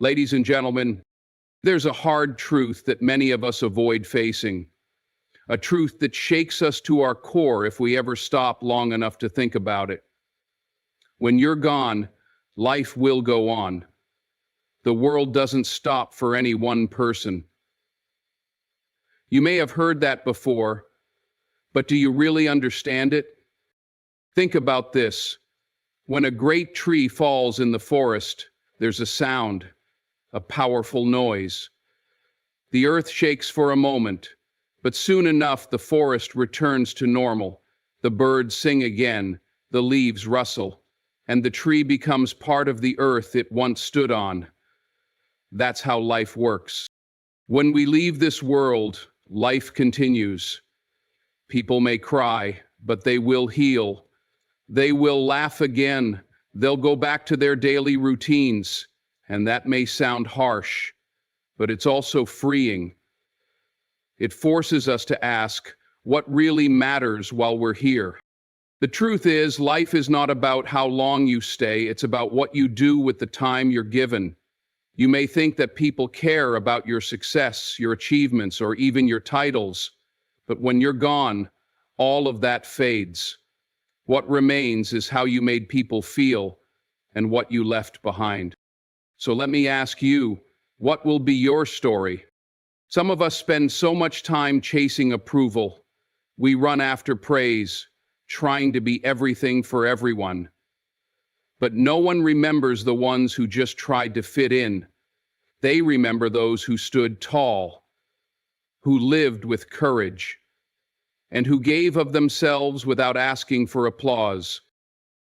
Ladies and gentlemen, there's a hard truth that many of us avoid facing, a truth that shakes us to our core if we ever stop long enough to think about it. When you're gone, life will go on. The world doesn't stop for any one person. You may have heard that before, but do you really understand it? Think about this. When a great tree falls in the forest, there's a sound, a powerful noise. The earth shakes for a moment, but soon enough the forest returns to normal. The birds sing again, the leaves rustle, and the tree becomes part of the earth it once stood on. That's how life works. When we leave this world, life continues. People may cry, but they will heal. They will laugh again. They'll go back to their daily routines. And that may sound harsh, but it's also freeing. It forces us to ask, what really matters while we're here? The truth is, life is not about how long you stay, it's about what you do with the time you're given. You may think that people care about your success, your achievements, or even your titles, but when you're gone, all of that fades. What remains is how you made people feel and what you left behind. So let me ask you, what will be your story? Some of us spend so much time chasing approval. We run after praise, trying to be everything for everyone. But no one remembers the ones who just tried to fit in. They remember those who stood tall, who lived with courage, and who gave of themselves without asking for applause.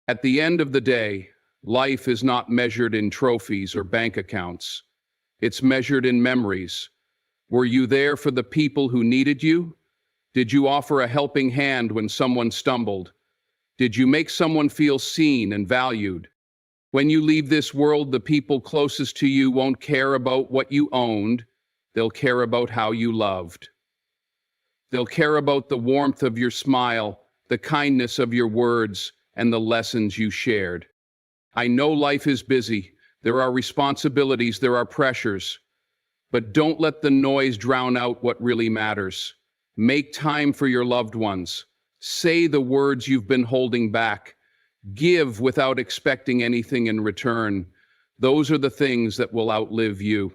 At the end of the day, life is not measured in trophies or bank accounts. It's measured in memories. Were you there for the people who needed you? Did you offer a helping hand when someone stumbled? Did you make someone feel seen and valued? When you leave this world, the people closest to you won't care about what you owned. They'll care about how you loved. They'll care about the warmth of your smile, the kindness of your words, and the lessons you shared. I know life is busy. There are responsibilities, there are pressures. But don't let the noise drown out what really matters. Make time for your loved ones. Say the words you've been holding back. Give without expecting anything in return. Those are the things that will outlive you.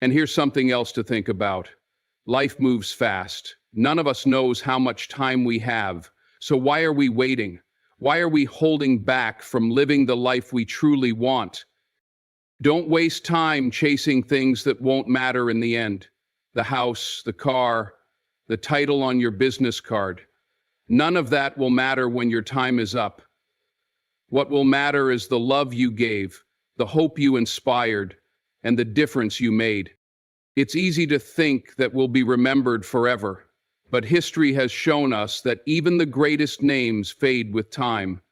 And here's something else to think about. Life moves fast. None of us knows how much time we have. So why are we waiting? Why are we holding back from living the life we truly want? Don't waste time chasing things that won't matter in the end. The house, the car, the title on your business card. None of that will matter when your time is up. What will matter is the love you gave, the hope you inspired, and the difference you made. It's easy to think that we'll be remembered forever, but history has shown us that even the greatest names fade with time.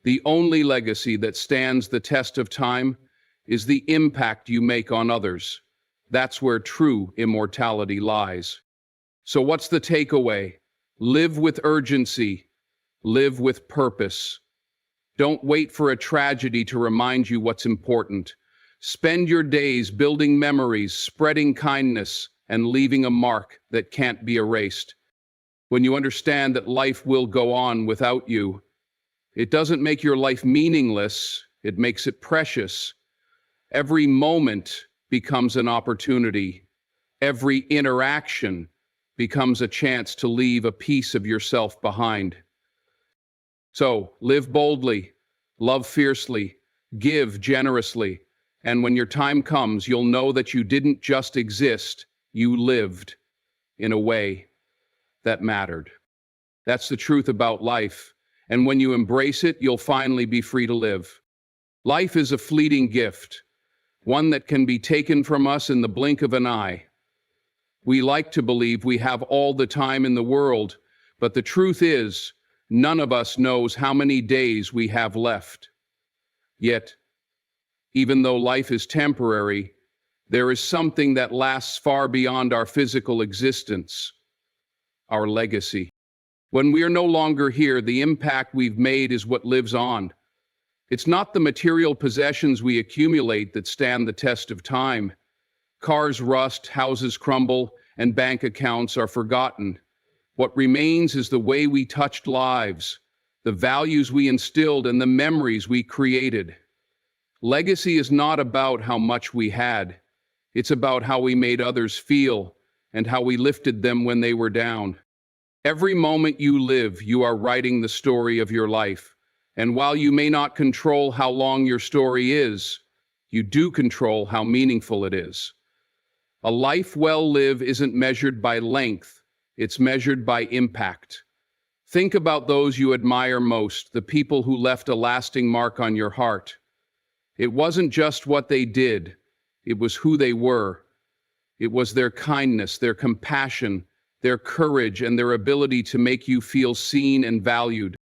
The only legacy that stands the test of time is the impact you make on others. That's where true immortality lies. So what's the takeaway? Live with urgency. Live with purpose. Don't wait for a tragedy to remind you what's important. Spend your days building memories, spreading kindness, and leaving a mark that can't be erased. When you understand that life will go on without you, it doesn't make your life meaningless, it makes it precious. Every moment becomes an opportunity. Every interaction becomes a chance to leave a piece of yourself behind. So, live boldly, love fiercely, give generously, and when your time comes, you'll know that you didn't just exist, you lived in a way that mattered. That's the truth about life, and when you embrace it, you'll finally be free to live. Life is a fleeting gift, one that can be taken from us in the blink of an eye. We like to believe we have all the time in the world, but the truth is, none of us knows how many days we have left. Yet, even though life is temporary, there is something that lasts far beyond our physical existence, our legacy. When we are no longer here, the impact we've made is what lives on. It's not the material possessions we accumulate that stand the test of time. Cars rust, houses crumble, and bank accounts are forgotten. What remains is the way we touched lives, the values we instilled, and the memories we created. Legacy is not about how much we had. It's about how we made others feel and how we lifted them when they were down. Every moment you live, you are writing the story of your life. And while you may not control how long your story is, you do control how meaningful it is. A life well lived isn't measured by length, it's measured by impact. Think about those you admire most, the people who left a lasting mark on your heart. It wasn't just what they did, it was who they were. It was their kindness, their compassion, their courage, and their ability to make you feel seen and valued.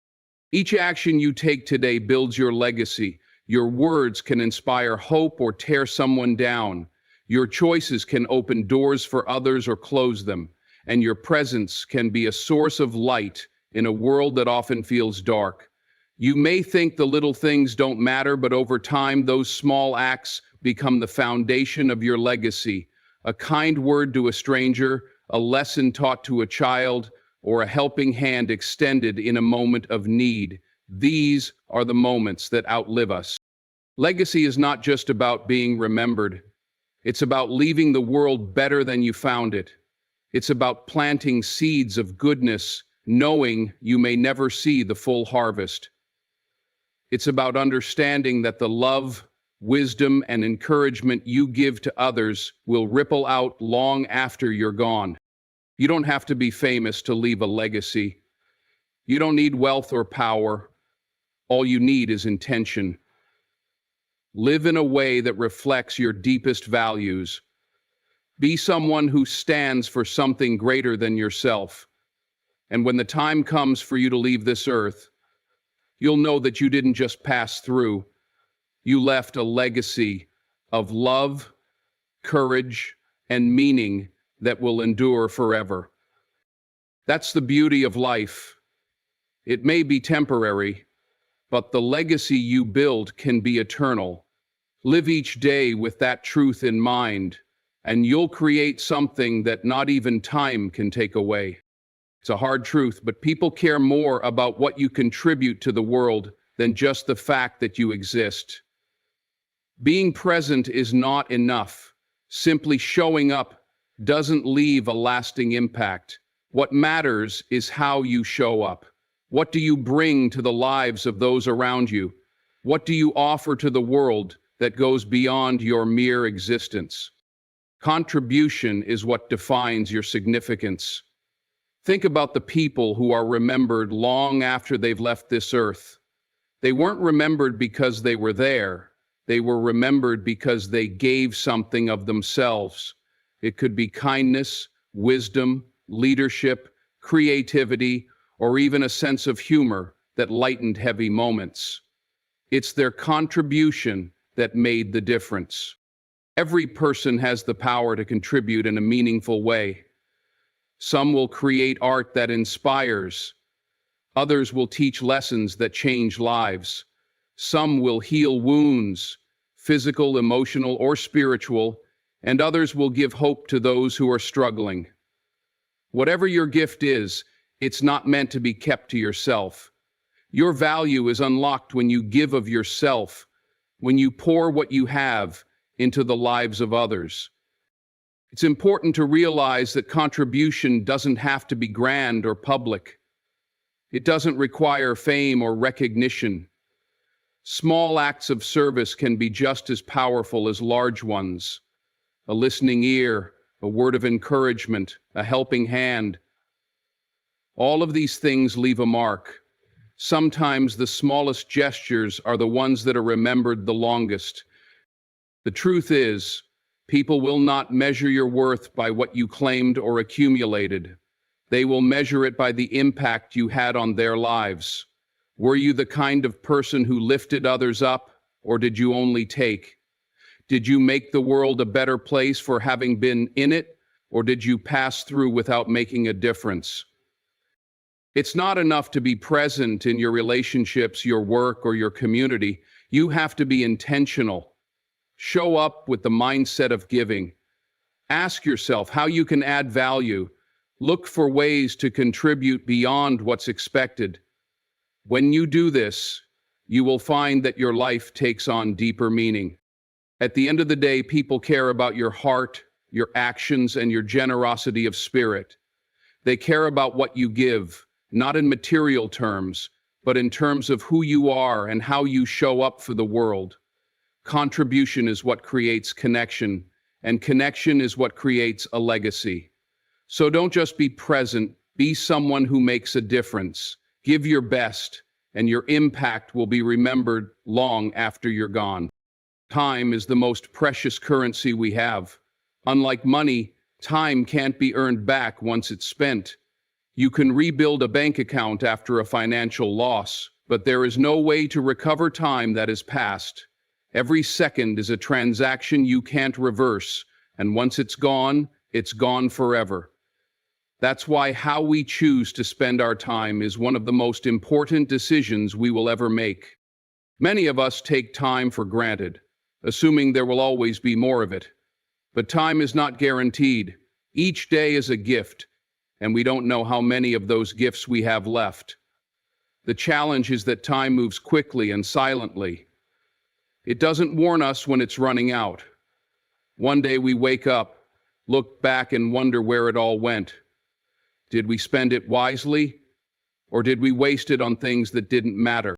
Each action you take today builds your legacy. Your words can inspire hope or tear someone down. Your choices can open doors for others or close them. And your presence can be a source of light in a world that often feels dark. You may think the little things don't matter, but over time, those small acts become the foundation of your legacy. A kind word to a stranger, a lesson taught to a child, or a helping hand extended in a moment of need. These are the moments that outlive us. Legacy is not just about being remembered. It's about leaving the world better than you found it. It's about planting seeds of goodness, knowing you may never see the full harvest. It's about understanding that the love, wisdom, and encouragement you give to others will ripple out long after you're gone. You don't have to be famous to leave a legacy. You don't need wealth or power. All you need is intention. Live in a way that reflects your deepest values. Be someone who stands for something greater than yourself. And when the time comes for you to leave this earth, you'll know that you didn't just pass through. You left a legacy of love, courage, and meaning that will endure forever. That's the beauty of life. It may be temporary, but the legacy you build can be eternal. Live each day with that truth in mind, and you'll create something that not even time can take away. It's a hard truth, but people care more about what you contribute to the world than just the fact that you exist. Being present is not enough. Simply showing up doesn't leave a lasting impact. What matters is how you show up. What do you bring to the lives of those around you? What do you offer to the world that goes beyond your mere existence? Contribution is what defines your significance. Think about the people who are remembered long after they've left this earth. They weren't remembered because they were there. They were remembered because they gave something of themselves. It could be kindness, wisdom, leadership, creativity, or even a sense of humor that lightened heavy moments. It's their contribution that made the difference. Every person has the power to contribute in a meaningful way. Some will create art that inspires. Others will teach lessons that change lives. Some will heal wounds, physical, emotional, or spiritual, and others will give hope to those who are struggling. Whatever your gift is, it's not meant to be kept to yourself. Your value is unlocked when you give of yourself, when you pour what you have into the lives of others. It's important to realize that contribution doesn't have to be grand or public. It doesn't require fame or recognition. Small acts of service can be just as powerful as large ones. A listening ear, a word of encouragement, a helping hand. All of these things leave a mark. Sometimes the smallest gestures are the ones that are remembered the longest. The truth is, people will not measure your worth by what you claimed or accumulated. They will measure it by the impact you had on their lives. Were you the kind of person who lifted others up, or did you only take? Did you make the world a better place for having been in it, or did you pass through without making a difference? It's not enough to be present in your relationships, your work, or your community. You have to be intentional. Show up with the mindset of giving. Ask yourself how you can add value. Look for ways to contribute beyond what's expected. When you do this, you will find that your life takes on deeper meaning. At the end of the day, people care about your heart, your actions, and your generosity of spirit. They care about what you give, not in material terms, but in terms of who you are and how you show up for the world. Contribution is what creates connection, and connection is what creates a legacy. So don't just be present, be someone who makes a difference. Give your best, and your impact will be remembered long after you're gone. Time is the most precious currency we have. Unlike money, time can't be earned back once it's spent. You can rebuild a bank account after a financial loss, but there is no way to recover time that is past. Every second is a transaction you can't reverse, and once it's gone forever. That's why how we choose to spend our time is one of the most important decisions we will ever make. Many of us take time for granted, assuming there will always be more of it. But time is not guaranteed. Each day is a gift, and we don't know how many of those gifts we have left. The challenge is that time moves quickly and silently. It doesn't warn us when it's running out. One day we wake up, look back and wonder where it all went. Did we spend it wisely, or did we waste it on things that didn't matter?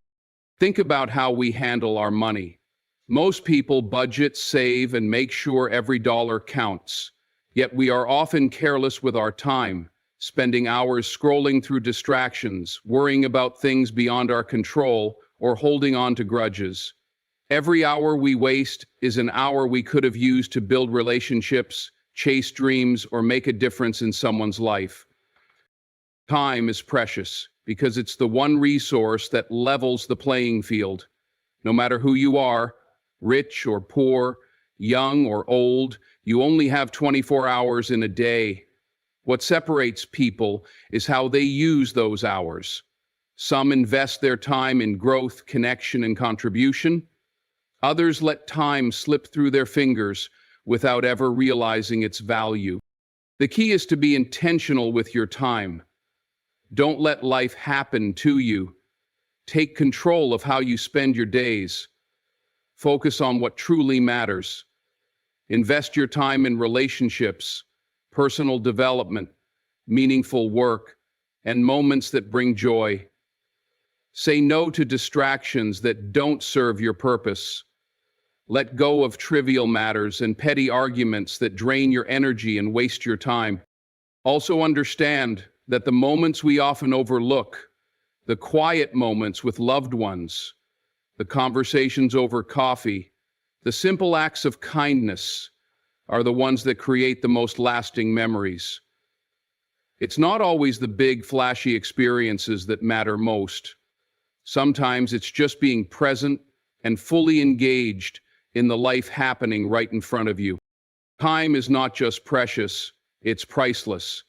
Think about how we handle our money. Most people budget, save, and make sure every dollar counts. Yet we are often careless with our time, spending hours scrolling through distractions, worrying about things beyond our control, or holding on to grudges. Every hour we waste is an hour we could have used to build relationships, chase dreams, or make a difference in someone's life. Time is precious because it's the one resource that levels the playing field. No matter who you are, rich or poor, young or old, you only have 24 hours in a day. What separates people is how they use those hours. Some invest their time in growth, connection, and contribution. Others let time slip through their fingers without ever realizing its value. The key is to be intentional with your time. Don't let life happen to you. Take control of how you spend your days. Focus on what truly matters. Invest your time in relationships, personal development, meaningful work, and moments that bring joy. Say no to distractions that don't serve your purpose. Let go of trivial matters and petty arguments that drain your energy and waste your time. Also understand that the moments we often overlook, the quiet moments with loved ones, the conversations over coffee, the simple acts of kindness, are the ones that create the most lasting memories. It's not always the big, flashy experiences that matter most. Sometimes it's just being present and fully engaged in the life happening right in front of you. Time is not just precious, it's priceless.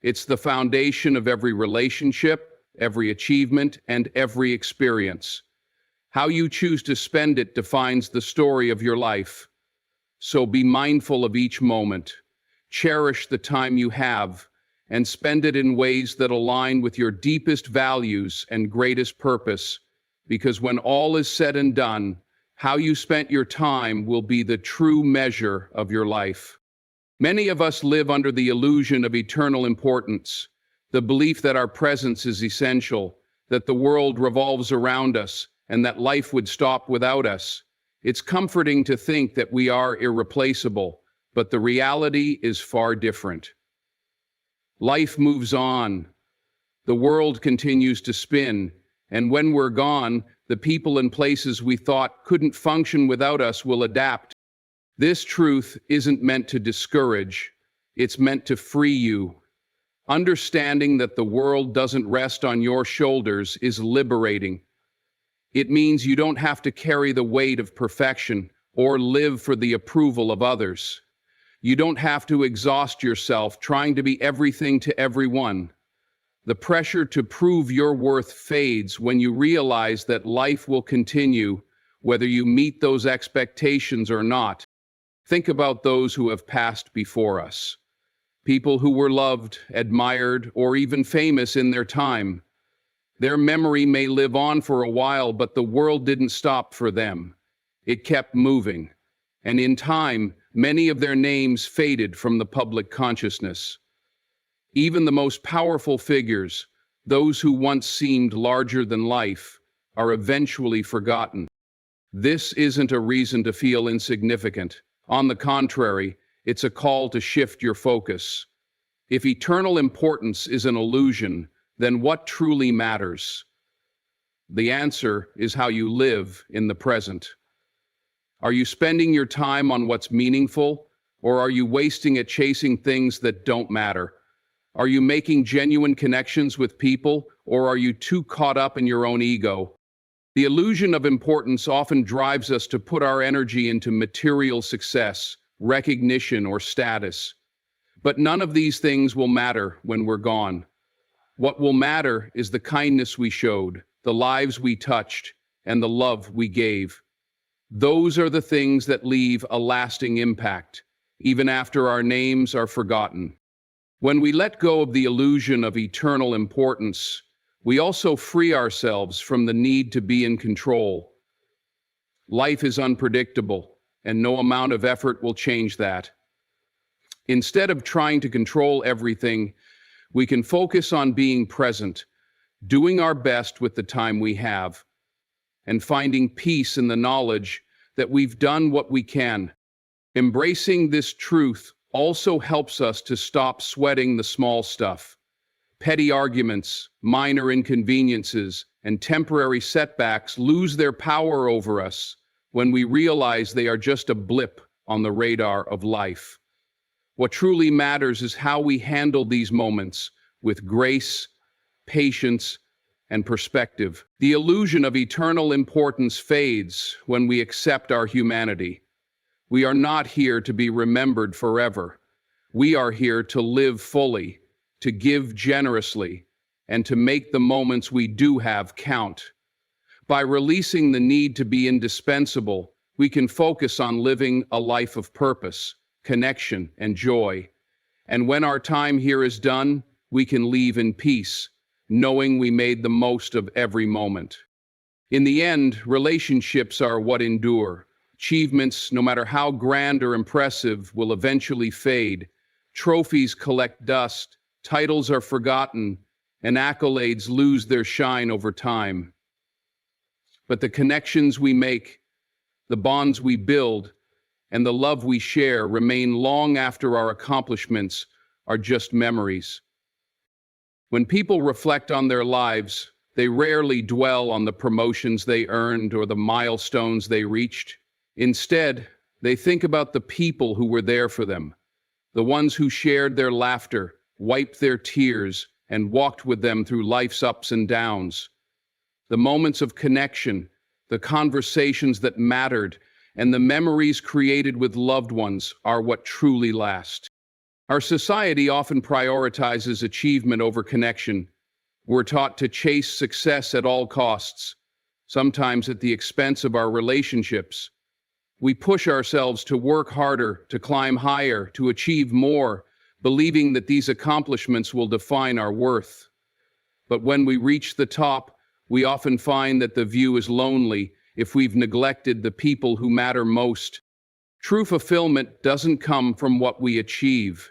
It's the foundation of every relationship, every achievement, and every experience. How you choose to spend it defines the story of your life. So be mindful of each moment. Cherish the time you have, and spend it in ways that align with your deepest values and greatest purpose, because when all is said and done, how you spent your time will be the true measure of your life. Many of us live under the illusion of eternal importance, the belief that our presence is essential, that the world revolves around us, and that life would stop without us. It's comforting to think that we are irreplaceable, but the reality is far different. Life moves on. The world continues to spin, and when we're gone, the people and places we thought couldn't function without us will adapt. This truth isn't meant to discourage, it's meant to free you. Understanding that the world doesn't rest on your shoulders is liberating. It means you don't have to carry the weight of perfection or live for the approval of others. You don't have to exhaust yourself trying to be everything to everyone. The pressure to prove your worth fades when you realize that life will continue whether you meet those expectations or not. Think about those who have passed before us. People who were loved, admired, or even famous in their time. Their memory may live on for a while, but the world didn't stop for them. It kept moving. And in time, many of their names faded from the public consciousness. Even the most powerful figures, those who once seemed larger than life, are eventually forgotten. This isn't a reason to feel insignificant. On the contrary, it's a call to shift your focus. If eternal importance is an illusion, then what truly matters? The answer is how you live in the present. Are you spending your time on what's meaningful, or are you wasting it chasing things that don't matter? Are you making genuine connections with people, or are you too caught up in your own ego? The illusion of importance often drives us to put our energy into material success, recognition, or status. But none of these things will matter when we're gone. What will matter is the kindness we showed, the lives we touched, and the love we gave. Those are the things that leave a lasting impact, even after our names are forgotten. When we let go of the illusion of eternal importance, we also free ourselves from the need to be in control. Life is unpredictable, and no amount of effort will change that. Instead of trying to control everything, we can focus on being present, doing our best with the time we have, and finding peace in the knowledge that we've done what we can. Embracing this truth also helps us to stop sweating the small stuff. Petty arguments, minor inconveniences, and temporary setbacks lose their power over us when we realize they are just a blip on the radar of life. What truly matters is how we handle these moments with grace, patience, and perspective. The illusion of eternal importance fades when we accept our humanity. We are not here to be remembered forever. We are here to live fully, to give generously, and to make the moments we do have count. By releasing the need to be indispensable, we can focus on living a life of purpose, connection, and joy. And when our time here is done, we can leave in peace, knowing we made the most of every moment. In the end, relationships are what endure. Achievements, no matter how grand or impressive, will eventually fade. Trophies collect dust, titles are forgotten, and accolades lose their shine over time. But the connections we make, the bonds we build, and the love we share remain long after our accomplishments are just memories. When people reflect on their lives, they rarely dwell on the promotions they earned or the milestones they reached. Instead, they think about the people who were there for them, the ones who shared their laughter, wiped their tears, and walked with them through life's ups and downs. The moments of connection, the conversations that mattered, and the memories created with loved ones are what truly last. Our society often prioritizes achievement over connection. We're taught to chase success at all costs, sometimes at the expense of our relationships. We push ourselves to work harder, to climb higher, to achieve more, believing that these accomplishments will define our worth. But when we reach the top, we often find that the view is lonely if we've neglected the people who matter most. True fulfillment doesn't come from what we achieve.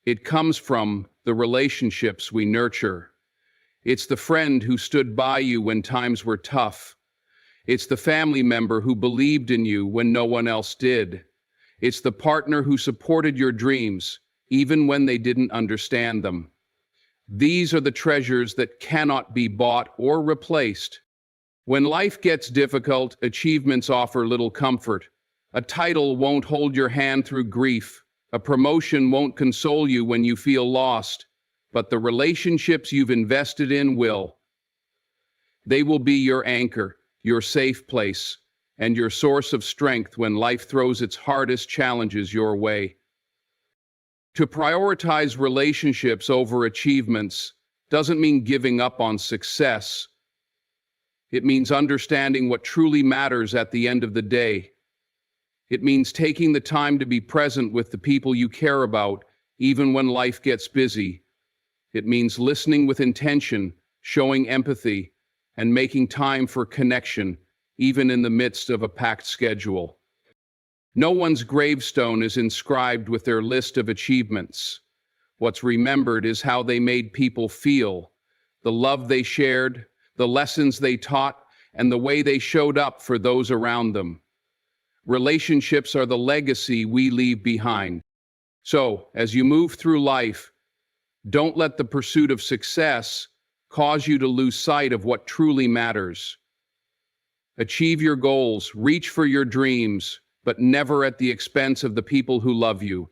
It comes from the relationships we nurture. It's the friend who stood by you when times were tough. It's the family member who believed in you when no one else did. It's the partner who supported your dreams, even when they didn't understand them. These are the treasures that cannot be bought or replaced. When life gets difficult, achievements offer little comfort. A title won't hold your hand through grief. A promotion won't console you when you feel lost. But the relationships you've invested in will. They will be your anchor, your safe place, and your source of strength when life throws its hardest challenges your way. To prioritize relationships over achievements doesn't mean giving up on success. It means understanding what truly matters at the end of the day. It means taking the time to be present with the people you care about, even when life gets busy. It means listening with intention, showing empathy, and making time for connection, even in the midst of a packed schedule. No one's gravestone is inscribed with their list of achievements. What's remembered is how they made people feel, the love they shared, the lessons they taught, and the way they showed up for those around them. Relationships are the legacy we leave behind. So, as you move through life, don't let the pursuit of success cause you to lose sight of what truly matters. Achieve your goals, reach for your dreams, but never at the expense of the people who love you.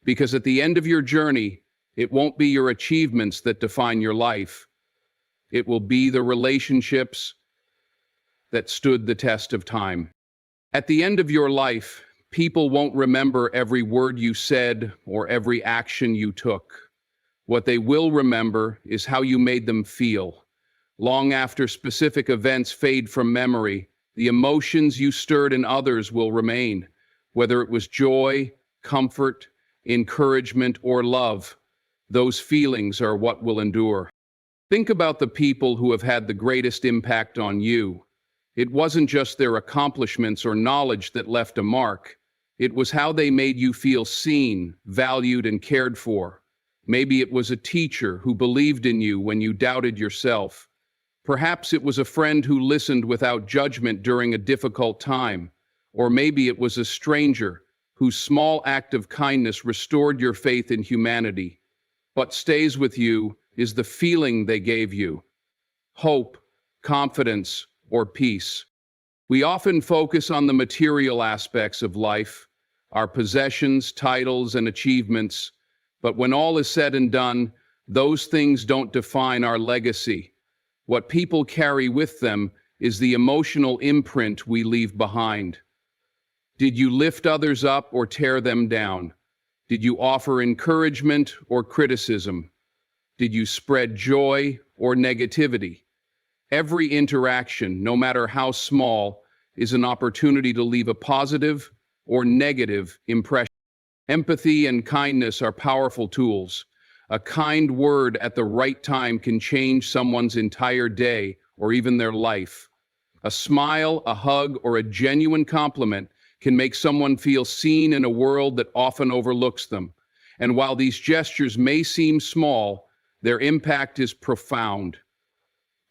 Because at the end of your journey, it won't be your achievements that define your life. It will be the relationships that stood the test of time. At the end of your life, people won't remember every word you said or every action you took. What they will remember is how you made them feel. Long after specific events fade from memory, the emotions you stirred in others will remain, whether it was joy, comfort, encouragement, or love. Those feelings are what will endure. Think about the people who have had the greatest impact on you. It wasn't just their accomplishments or knowledge that left a mark. It was how they made you feel seen, valued, and cared for. Maybe it was a teacher who believed in you when you doubted yourself. Perhaps it was a friend who listened without judgment during a difficult time. Or maybe it was a stranger whose small act of kindness restored your faith in humanity. What stays with you is the feeling they gave you: hope, confidence, or peace. We often focus on the material aspects of life, our possessions, titles, and achievements, but when all is said and done, those things don't define our legacy. What people carry with them is the emotional imprint we leave behind. Did you lift others up or tear them down? Did you offer encouragement or criticism? Did you spread joy or negativity? Every interaction, no matter how small, is an opportunity to leave a positive or negative impression. Empathy and kindness are powerful tools. A kind word at the right time can change someone's entire day or even their life. A smile, a hug, or a genuine compliment can make someone feel seen in a world that often overlooks them. And while these gestures may seem small, their impact is profound.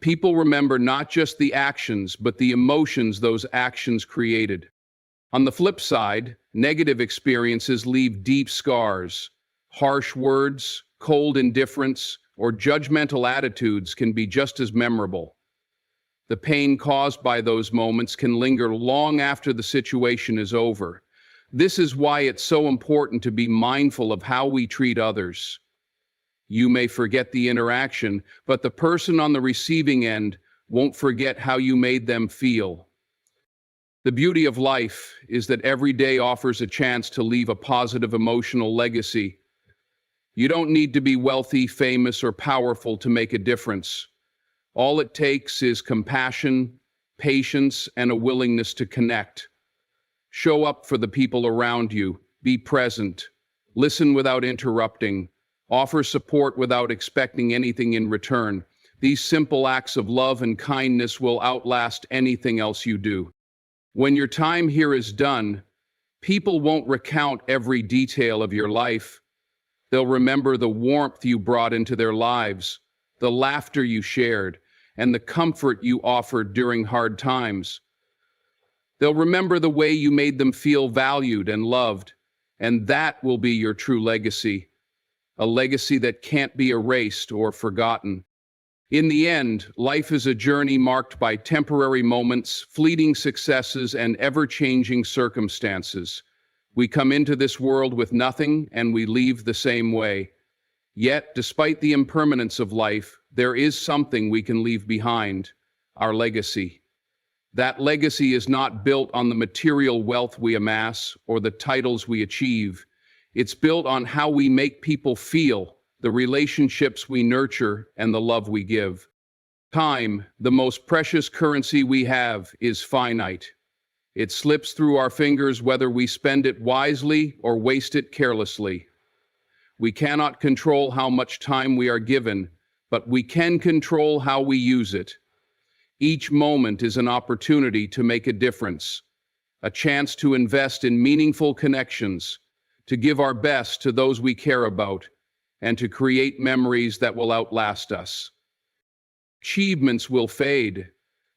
People remember not just the actions, but the emotions those actions created. On the flip side, negative experiences leave deep scars. Harsh words, cold indifference, or judgmental attitudes can be just as memorable. The pain caused by those moments can linger long after the situation is over. This is why it's so important to be mindful of how we treat others. You may forget the interaction, but the person on the receiving end won't forget how you made them feel. The beauty of life is that every day offers a chance to leave a positive emotional legacy. You don't need to be wealthy, famous, or powerful to make a difference. All it takes is compassion, patience, and a willingness to connect. Show up for the people around you. Be present. Listen without interrupting. Offer support without expecting anything in return. These simple acts of love and kindness will outlast anything else you do. When your time here is done, people won't recount every detail of your life. They'll remember the warmth you brought into their lives, the laughter you shared, and the comfort you offered during hard times. They'll remember the way you made them feel valued and loved, and that will be your true legacy, a legacy that can't be erased or forgotten. In the end, life is a journey marked by temporary moments, fleeting successes, and ever-changing circumstances. We come into this world with nothing, and we leave the same way. Yet, despite the impermanence of life, there is something we can leave behind: our legacy. That legacy is not built on the material wealth we amass or the titles we achieve. It's built on how we make people feel, the relationships we nurture, and the love we give. Time, the most precious currency we have, is finite. It slips through our fingers whether we spend it wisely or waste it carelessly. We cannot control how much time we are given, but we can control how we use it. Each moment is an opportunity to make a difference, a chance to invest in meaningful connections, to give our best to those we care about, and to create memories that will outlast us. Achievements will fade.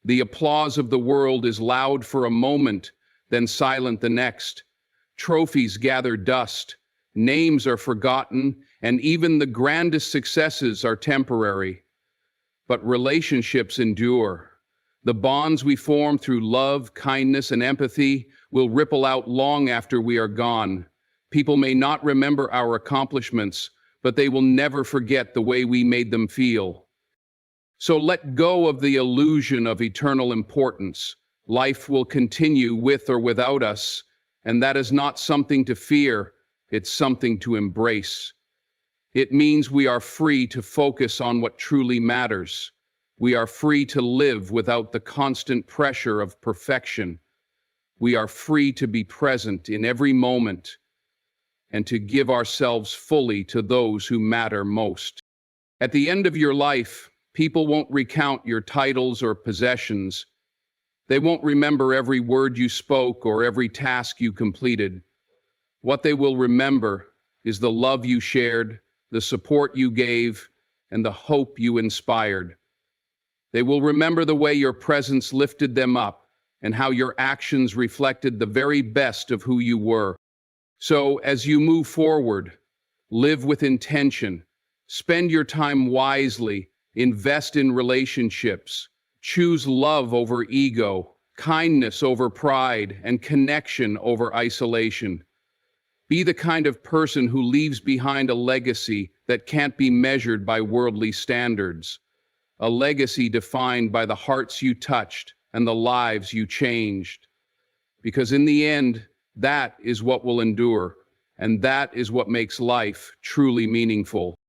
The applause of the world is loud for a moment, then silent the next. Trophies gather dust, names are forgotten, and even the grandest successes are temporary. But relationships endure. The bonds we form through love, kindness, and empathy will ripple out long after we are gone. People may not remember our accomplishments, but they will never forget the way we made them feel. So let go of the illusion of eternal importance. Life will continue with or without us, and that is not something to fear, it's something to embrace. It means we are free to focus on what truly matters. We are free to live without the constant pressure of perfection. We are free to be present in every moment and to give ourselves fully to those who matter most. At the end of your life, people won't recount your titles or possessions. They won't remember every word you spoke or every task you completed. What they will remember is the love you shared, the support you gave, and the hope you inspired. They will remember the way your presence lifted them up and how your actions reflected the very best of who you were. So, as you move forward, live with intention, spend your time wisely, invest in relationships, choose love over ego, kindness over pride, and connection over isolation. Be the kind of person who leaves behind a legacy that can't be measured by worldly standards. A legacy defined by the hearts you touched and the lives you changed. Because in the end, that is what will endure, and that is what makes life truly meaningful.